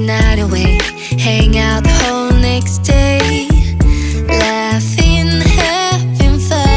night away, hang out the whole next day, laughing, having fun.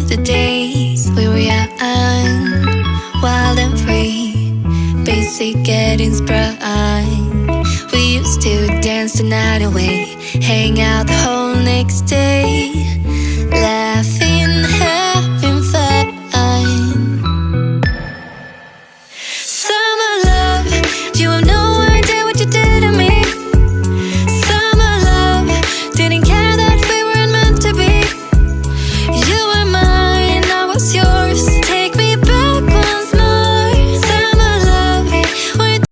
The days we were young, wild and free, basic getting sprung. We used to dance the night away, hang out the whole next day, laughing.